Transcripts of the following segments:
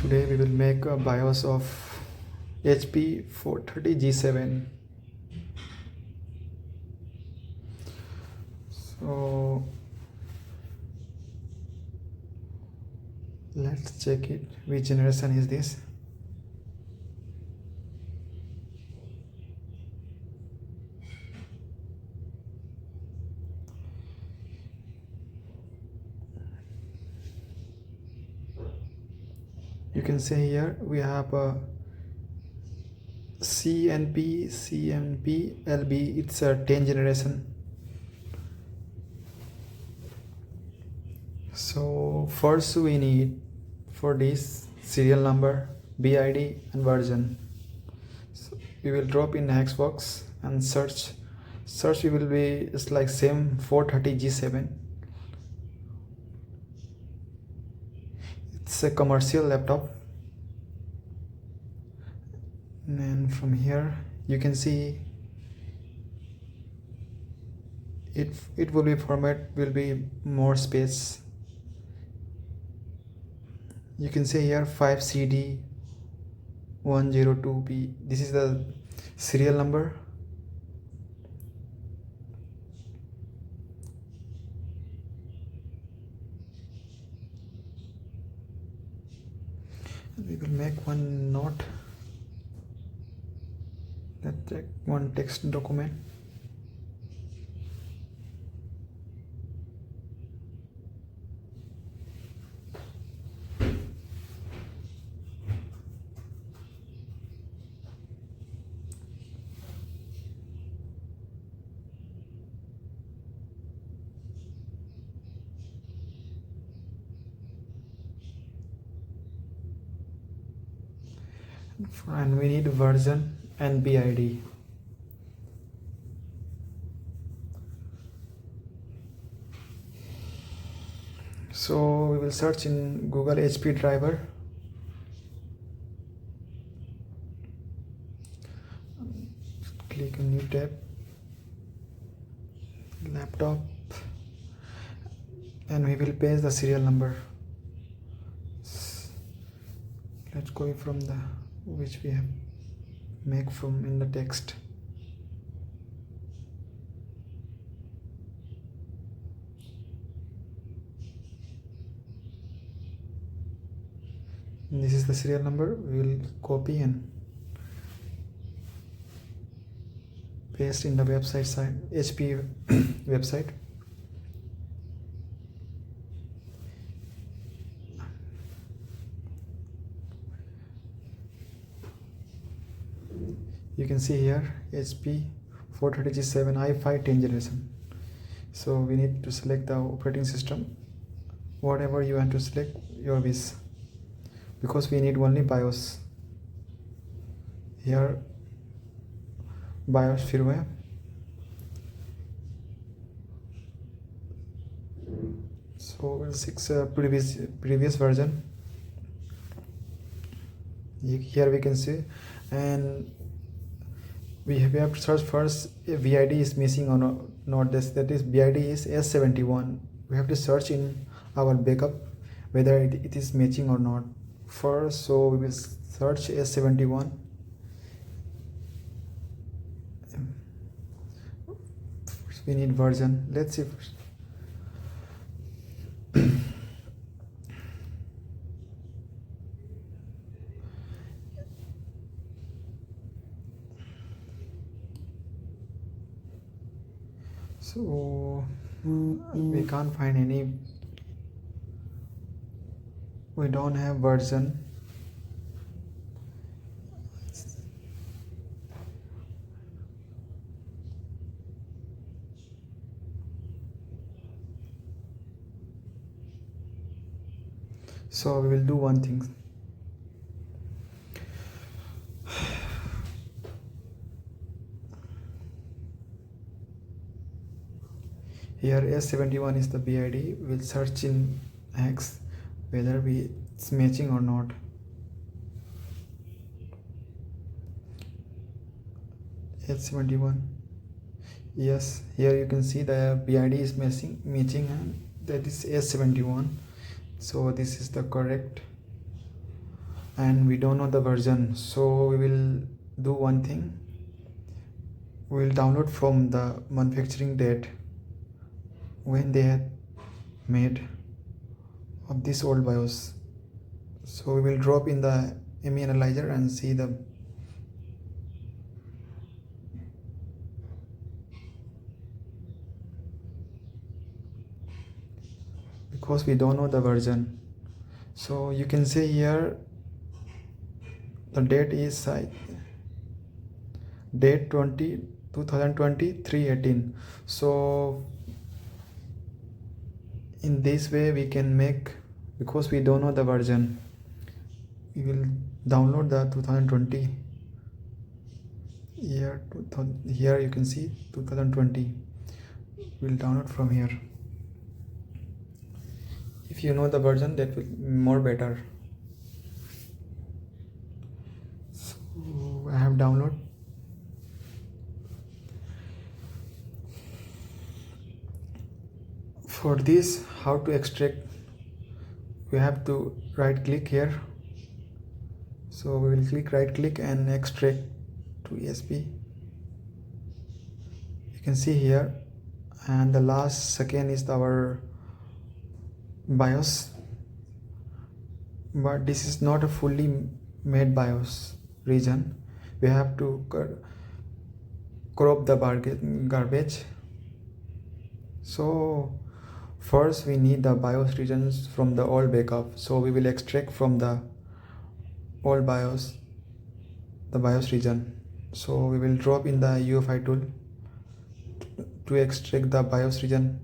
Today we will make a BIOS of HP 430G7. So let's check it. Which generation is this? You can see here we have a CMP LB. It's a 10 generation. So first we need for this serial number, BID and version. So we will drop in hex box and search. Search will be it's like same 430G7. It's a commercial laptop, and from here you can see it will be format will be more space. You can see here 5CD102B. This is the serial number. We will make one note. Let's check one text document. And we need version and BID. So we will search in Google HP driver. Click on new tab, laptop, and we will paste the serial number. Let's go from the which we have make from in the text. And this is the serial number. We will copy and paste in the website side, HP website. You can see here HP 430G7 i5 10 generation. So we need to select the operating system, whatever you want to select, your wish, because we need only BIOS. Here BIOS firmware. So 6 previous version. Here we can see, and we have to search first if BID is missing or not. That is BID is S71. We have to search in our backup whether it is matching or not first. So we will search S71. First we need version. Let's see first. So we can't find any. We don't have version. So we will do one thing. Here S71 is the BID. We'll search in hex whether it's matching or not. S71. Yes, here you can see the BID is matching, and that is S71. So this is the correct and we don't know the version. So we will do one thing. We will download from the manufacturing date when they had made of this old BIOS. So we will drop in the ME analyzer and see the because we don't know the version. So you can see here the date is date 2020 3/18. So in this way we can make, because we don't know the version, we will download the 2020 here. Here you can see 2020. We'll download from here. If you know the version, that will be more better. So I have download. For this, how to extract, we have to right click here. So we will click right click and extract to ESP. You can see here, and the last second is our BIOS, but this is not a fully made BIOS region. We have to crop the garbage. So first we need the BIOS regions from the old backup. So we will extract from the old BIOS the BIOS region. So we will drop in the UFI tool to extract the BIOS region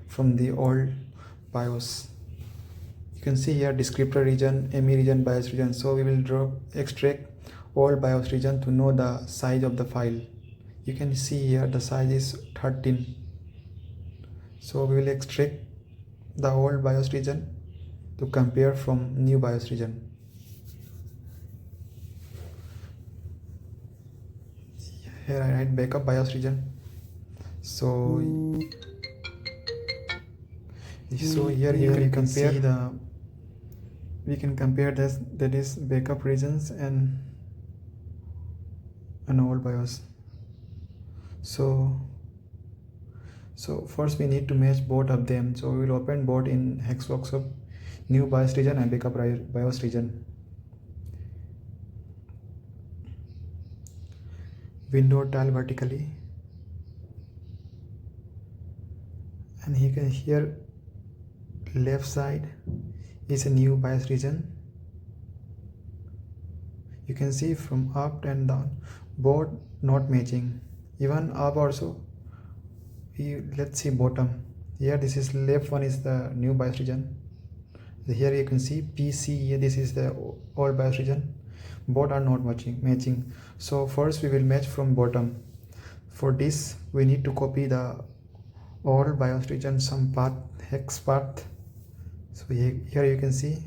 from the old BIOS. You can see here descriptor region, ME region, BIOS region. So we will extract all BIOS region to know the size of the file. You can see here the size is 13. So we will extract the old BIOS region to compare from new BIOS region. Here I write backup BIOS region. So here you can compare we can compare this, that is backup regions and an old BIOS. So first we need to match both of them. So we will open both in hex workshop, new BIOS region and backup BIOS region. Window tile vertically, and here left side is a new BIOS region. You can see from up and down both not matching, even up also. Let's see bottom. Here this is left one is the new BIOS region. Here you can see PC, here this is the old BIOS region. Both are not matching. So first we will match from bottom. For this we need to copy the old BIOS region some path, hex path. So here you can see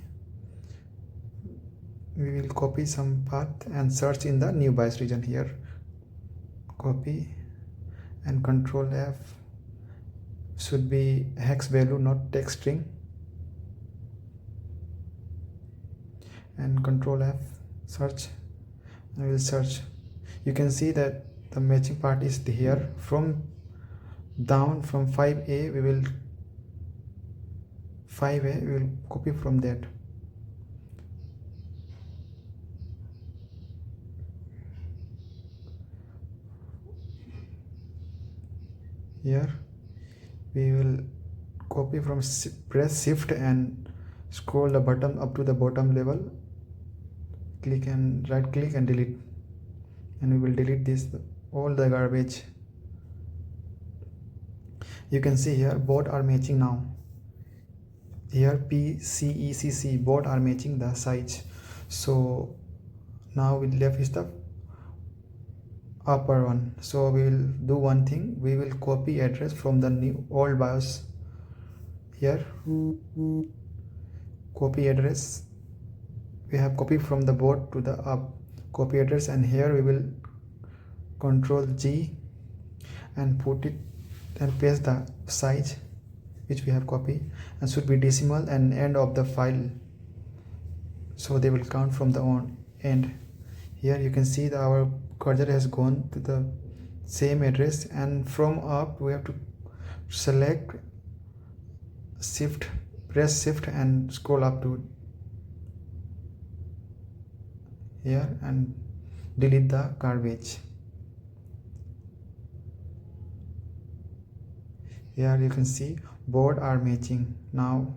we will copy some path and search in the new BIOS region. Here copy and Control F, should be hex value not text string, and Control F, search. I will search. You can see that the matching part is here. From down from 5A we will copy from that. Here we will copy from, press shift and scroll the button up to the bottom level, click and right click and delete, and we will delete this all the garbage. You can see here both are matching now. Here PCECC both are matching the size. So now we left is the upper one. So we will do one thing, we will copy address from the new old BIOS. Here copy address, we have copied from the board to the up copy address, and here we will Control G and put it and paste the size which we have copied, and should be decimal and end of the file so they will count from the on end. Here you can see that our cursor has gone to the same address, and from up we have to select shift, press shift and scroll up to here and delete the garbage. Here you can see both are matching. Now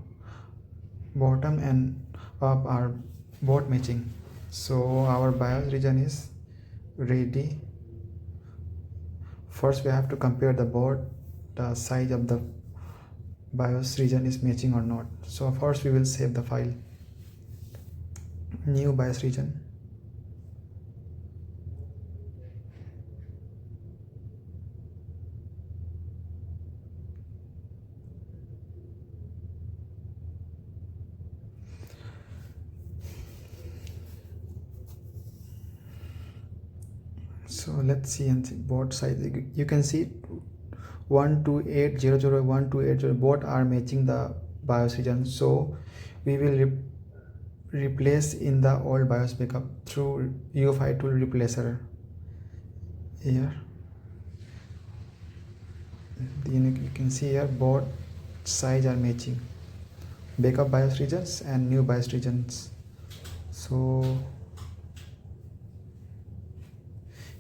bottom and up are both matching, so our BIOS region is ready. First we have to compare the board, the size of the BIOS region is matching or not. So first we will save the file, new BIOS region. So let's see and see board size. You can see 128001 1280 both are matching the BIOS region, so we will replace in the old BIOS backup through UFI tool replacer. Here you can see here both size are matching, backup BIOS regions and new BIOS regions. So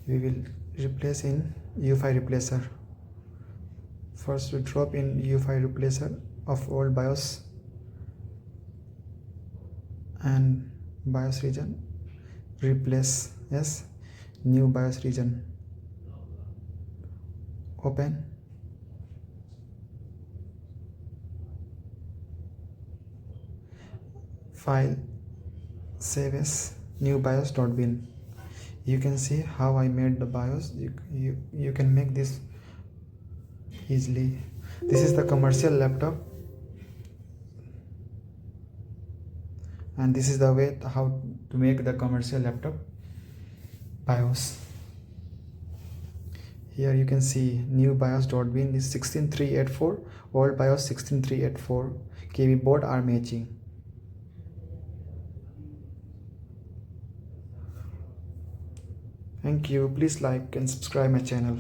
we will replace in UFI replacer. First we drop in UFI replacer of old BIOS and BIOS region, replace as new BIOS region. Open. File, save as new BIOS.bin. You can see how I made the BIOS. You can make this easily. This is the commercial laptop, and this is the way how to make the commercial laptop BIOS. Here you can see new BIOS.bin is 16384, old BIOS 16384 KB, both are matching. Thank you. Please like and subscribe my channel.